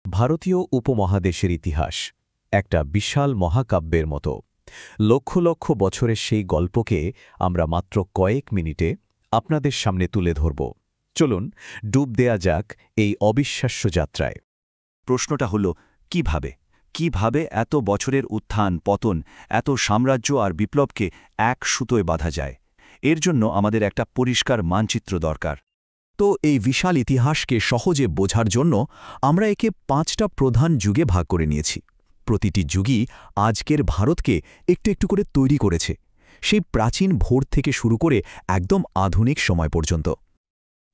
ভারতীয় উপমহাদেশের ইতিহাস একটা বিশাল মহাকাব্যের মতো। লক্ষ লক্ষ বছরের সেই গল্পকে আমরা মাত্র কয়েক মিনিটে আপনাদের সামনে তুলে ধরব। চলুন ডুব দেয়া যাক এই অবিশ্বাস্য যাত্রায়। প্রশ্নটা হলো কিভাবে এত বছরের উত্থান পতন, এত সাম্রাজ্য আর বিপ্লবকে এক সুতোয় বাঁধা যায়? এর জন্য আমাদের একটা পরিষ্কার মানচিত্র দরকার। তো এই বিশাল ইতিহাসকে সহজে বোঝার জন্য আমরা একে 5টা প্রধান যুগে ভাগ করে নিয়েছি। প্রতিটি যুগই আজকের ভারতকে একটু একটু করে তৈরি করেছে, সেই প্রাচীন ভোর থেকে শুরু করে একদম আধুনিক সময় পর্যন্ত।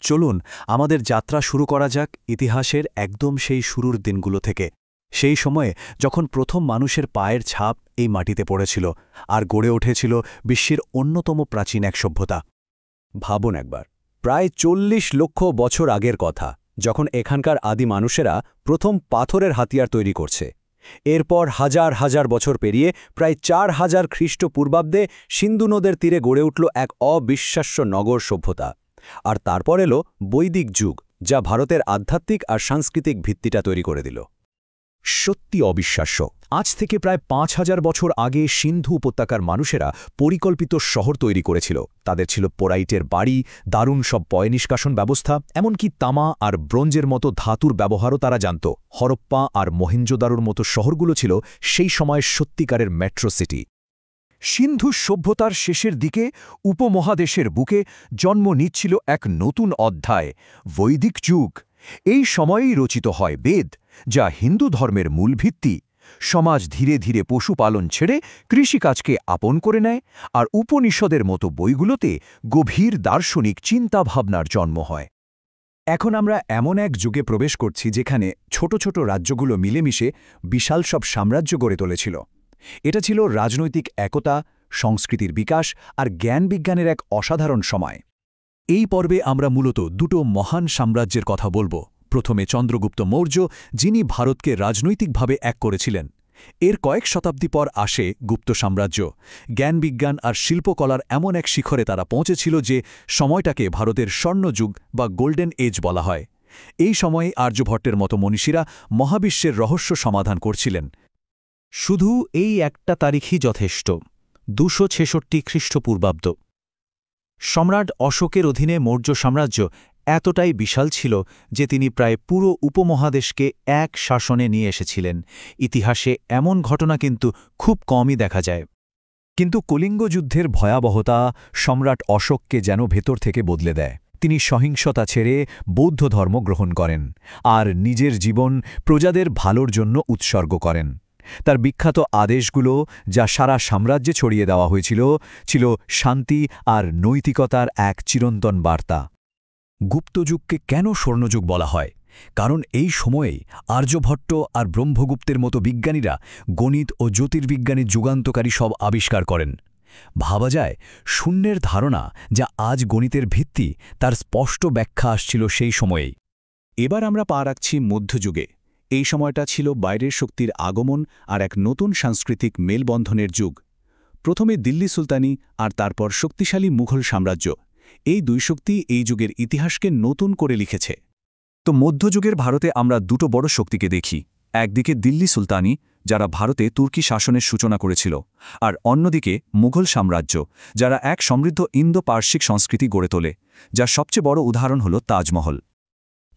চলুন আমাদের যাত্রা শুরু করা যাক ইতিহাসের একদম সেই শুরুর দিনগুলো থেকে, সেই সময়ে যখন প্রথম মানুষের পায়ের ছাপ এই মাটিতে পড়েছিল আর গড়ে উঠেছিল বিশ্বের অন্যতম প্রাচীন এক সভ্যতা। ভাবুন একবার, প্রায় 40 লক্ষ বছর আগের কথা, যখন এখানকার আদি মানুষেরা প্রথম পাথরের হাতিয়ার তৈরি করছে। এরপর হাজার হাজার বছর পেরিয়ে প্রায় 4000 খ্রিস্টপূর্বাব্দে সিন্ধু নদের তীরে গড়ে উঠল এক অবিশ্বাস্য নগর সভ্যতা। আর তারপর এলো বৈদিক যুগ, যা ভারতের আধ্যাত্মিক আর সাংস্কৃতিক ভিত্তিটা তৈরি করে দিল। সত্যি অবিশ্বাস্য। আজ থেকে প্রায় 5000 বছর আগে সিন্ধু উপত্যকার মানুষেরা পরিকল্পিত শহর তৈরি করেছিল। তাদের ছিল পোড়াইটের বাড়ি, দারুণ সব পয়ঃনিষ্কাশন ব্যবস্থা, এমনকি তামা আর ব্রোঞ্জের মতো ধাতুর ব্যবহারও তারা জানত। হরপ্পা আর মহেঞ্জোদারোর মতো শহরগুলো ছিল সেই সময়ের সত্যিকারের মেট্রো সিটি। সিন্ধু সভ্যতার শেষের দিকে উপমহাদেশের বুকে জন্ম নিচ্ছিল এক নতুন অধ্যায়, বৈদিক যুগ। এই সময়েই রচিত হয় বেদ, যা হিন্দু ধর্মের মূল ভিত্তি। সমাজ ধীরে ধীরে পশুপালন ছেড়ে কৃষিকাজকে আপন করে নেয়, আর উপনিষদের মতো বইগুলোতে গভীর দার্শনিক চিন্তাভাবনার জন্ম হয়। এখন আমরা এমন এক যুগে প্রবেশ করছি যেখানে ছোট ছোট রাজ্যগুলো মিলেমিশে বিশাল সব সাম্রাজ্য গড়ে তুলেছিল। এটা ছিল রাজনৈতিক একতা, সংস্কৃতির বিকাশ আর জ্ঞান বিজ্ঞানের এক অসাধারণ সময়। এই পর্বে আমরা মূলত দুটো মহান সাম্রাজ্যের কথা বলবো। প্রথমে চন্দ্রগুপ্ত মৌর্য, যিনি ভারতকে রাজনৈতিকভাবে এক করেছিলেন। এর কয়েক শতাব্দী পর আসে গুপ্ত সাম্রাজ্য। জ্ঞান বিজ্ঞান আর শিল্পকলার এমন এক শিখরে তারা পৌঁছেছিল যে সময়টাকে ভারতের স্বর্ণযুগ বা গোল্ডেন এজ বলা হয়। এই সময়ে আর্যভট্টের মতো মনীষীরা মহাবিশ্বের রহস্য সমাধান করছিলেন। শুধু এই একটা তারিখই যথেষ্ট, 266 খ্রিস্টপূর্বাব্দ। সম্রাট অশোকের অধীনে মৌর্য সাম্রাজ্য এতটাই বিশাল ছিল যে তিনি প্রায় পুরো উপমহাদেশকে এক শাসনে নিয়ে এসেছিলেন। ইতিহাসে এমন ঘটনা কিন্তু খুব কমই দেখা যায়। কিন্তু কলিঙ্গ যুদ্ধের ভয়াবহতা সম্রাট অশোককে যেন ভেতর থেকে বদলে দেয়। তিনি সহিংসতা ছেড়ে বৌদ্ধ ধর্ম গ্রহণ করেন আর নিজের জীবন প্রজাদের ভালোর জন্য উৎসর্গ করেন। তার বিখ্যাত আদেশগুলো, যা সারা সাম্রাজ্যে ছড়িয়ে দেওয়া হয়েছিল, ছিল শান্তি আর নৈতিকতার এক চিরন্তন বার্তা। গুপ্তযুগকে কেন স্বর্ণযুগ বলা হয়? কারণ এই সময়েই আর্যভট্ট আর ব্রহ্মগুপ্তের মতো বিজ্ঞানীরা গণিত ও জ্যোতির্বিজ্ঞানের যুগান্তকারী সব আবিষ্কার করেন। ভাবা যায়, শূন্যের ধারণা যা আজ গণিতের ভিত্তি, তার স্পষ্ট ব্যাখ্যা আসছিল সেই সময়েই। এবার আমরা পা রাখছি মধ্যযুগে। এই সময়টা ছিল বাইরের শক্তির আগমন আর এক নতুন সাংস্কৃতিক মেলবন্ধনের যুগ। প্রথমে দিল্লি সুলতানি আর তারপর শক্তিশালী মুঘল সাম্রাজ্য, এই দুই শক্তি এই যুগের ইতিহাসকে নতুন করে লিখেছে। তো মধ্যযুগের ভারতে আমরা দুটো বড় শক্তিকে দেখি। একদিকে দিল্লি সুলতানি, যারা ভারতে তুর্কি শাসনের সূচনা করেছিল, আর অন্যদিকে মুঘল সাম্রাজ্য, যারা এক সমৃদ্ধ ইন্দো পার্শ্বিক সংস্কৃতি গড়ে তোলে, যার সবচেয়ে বড় উদাহরণ হল তাজমহল।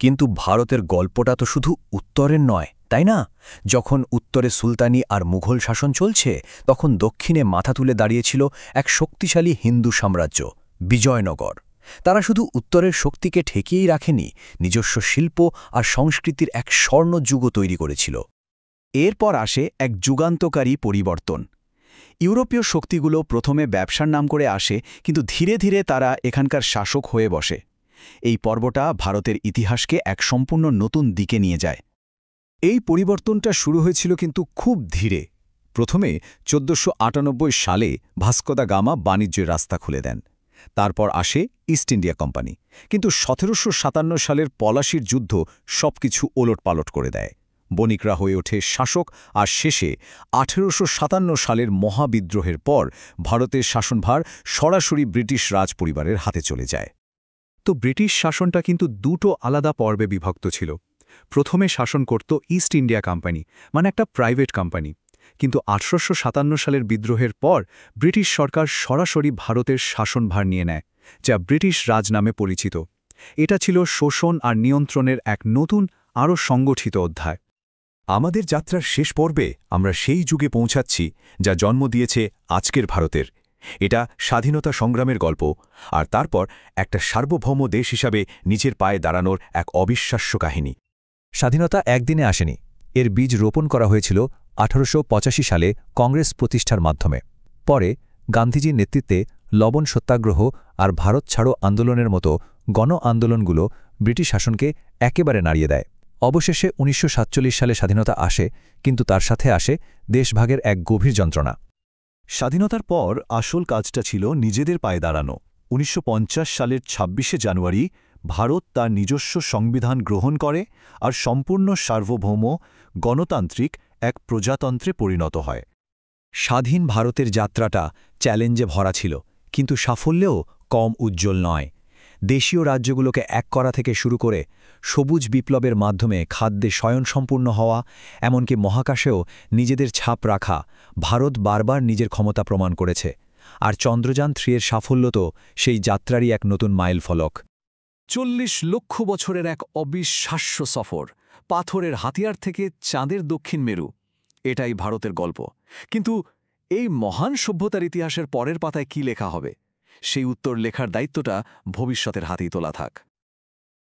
কিন্তু ভারতের গল্পটা তো শুধু উত্তরের নয়, তাই না? যখন উত্তরে সুলতানি আর মুঘল শাসন চলছে, তখন দক্ষিণে মাথা তুলে দাঁড়িয়েছিল এক শক্তিশালী হিন্দু সাম্রাজ্য, বিজয়নগর। তারা শুধু উত্তরের শক্তিকে ঠেকিয়েই রাখেনি, নিজস্ব শিল্প আর সংস্কৃতির এক স্বর্ণযুগও তৈরি করেছিল। এরপর আসে এক যুগান্তকারী পরিবর্তন। ইউরোপীয় শক্তিগুলো প্রথমে ব্যবসার নাম করে আসে, কিন্তু ধীরে ধীরে তারা এখানকার শাসক হয়ে বসে। এই পর্বটা ভারতের ইতিহাসকে এক সম্পূর্ণ নতুন দিকে নিয়ে যায়। এই পরিবর্তনটা শুরু হয়েছিল কিন্তু খুব ধীরে। প্রথমে 1498 সালে ভাস্কো দা গামা বাণিজ্যের রাস্তা খুলে দেন। তারপর আসে ইস্ট ইন্ডিয়া কোম্পানি। কিন্তু 1757 সালের পলাশির যুদ্ধ সবকিছু ওলটপালট করে দেয়। বণিকরা হয়ে ওঠে শাসক, আর শেষে 1857 সালের মহাবিদ্রোহের পর ভারতের শাসনভার সরাসরি ব্রিটিশ রাজপরিবারের হাতে চলে যায়। তো ব্রিটিশ শাসনটা কিন্তু দুটো আলাদা পর্বে বিভক্ত ছিল। প্রথমে শাসন করত ইস্ট ইন্ডিয়া কোম্পানি, মানে একটা প্রাইভেট কোম্পানি। কিন্তু 1857 সালের বিদ্রোহের পর ব্রিটিশ সরকার সরাসরি ভারতের শাসনভার নিয়ে নেয়, যা ব্রিটিশ রাজ নামে পরিচিত। এটা ছিল শোষণ আর নিয়ন্ত্রণের এক নতুন, আরও সংগঠিত অধ্যায়। আমাদের যাত্রার শেষ পর্বে আমরা সেই যুগে পৌঁছাচ্ছি যা জন্ম দিয়েছে আজকের ভারতের। এটা স্বাধীনতা সংগ্রামের গল্প, আর তারপর একটা সার্বভৌম দেশ হিসাবে নিজের পায়ে দাঁড়ানোর এক অবিশ্বাস্য কাহিনী। স্বাধীনতা একদিনে আসেনি। এর বীজ রোপণ করা হয়েছিল 1885 সালে কংগ্রেস প্রতিষ্ঠার মাধ্যমে। পরে গান্ধীজির নেতৃত্বে লবণ সত্যাগ্রহ আর ভারত ছাড়ো আন্দোলনের মতো গণ আন্দোলনগুলো ব্রিটিশ শাসনকে একেবারে নাড়িয়ে দেয়। অবশেষে 1947 সালে স্বাধীনতা আসে, কিন্তু তার সাথে আসে দেশভাগের এক গভীর যন্ত্রণা। স্বাধীনতার পর আসল কাজটা ছিল নিজেদের পায়ে দাঁড়ানো। 1950 সালের 26শে জানুয়ারি ভারত তার নিজস্ব সংবিধান গ্রহণ করে আর সম্পূর্ণ সার্বভৌম গণতান্ত্রিক এক প্রজাতন্ত্রে পরিণত হয়। স্বাধীন ভারতের যাত্রাটা চ্যালেঞ্জে ভরা ছিল, কিন্তু সাফল্যেও কম উজ্জ্বল নয়। দেশীয় রাজ্যগুলোকে এক করা থেকে শুরু করে সবুজ বিপ্লবের মাধ্যমে খাদ্যে স্বয়ংসম্পূর্ণ হওয়া, এমনকি মহাকাশেও নিজেদের ছাপ রাখা, ভারত বারবার নিজের ক্ষমতা প্রমাণ করেছে। আর চন্দ্রযান 3 এর সাফল্য তো সেই যাত্রারই এক নতুন মাইলফলক। 40 লক্ষ বছরের এক অবিশ্বাস্য সফর, পাথরের হাতিয়ার থেকে চাঁদের দক্ষিণ মেরু, এটাই ভারতের গল্প। কিন্তু এই মহান সভ্যতার ইতিহাসের পরের পাতায় কি লেখা হবে, সেই উত্তর লেখার দায়িত্বটা ভবিষ্যতের হাতেই তোলা থাক।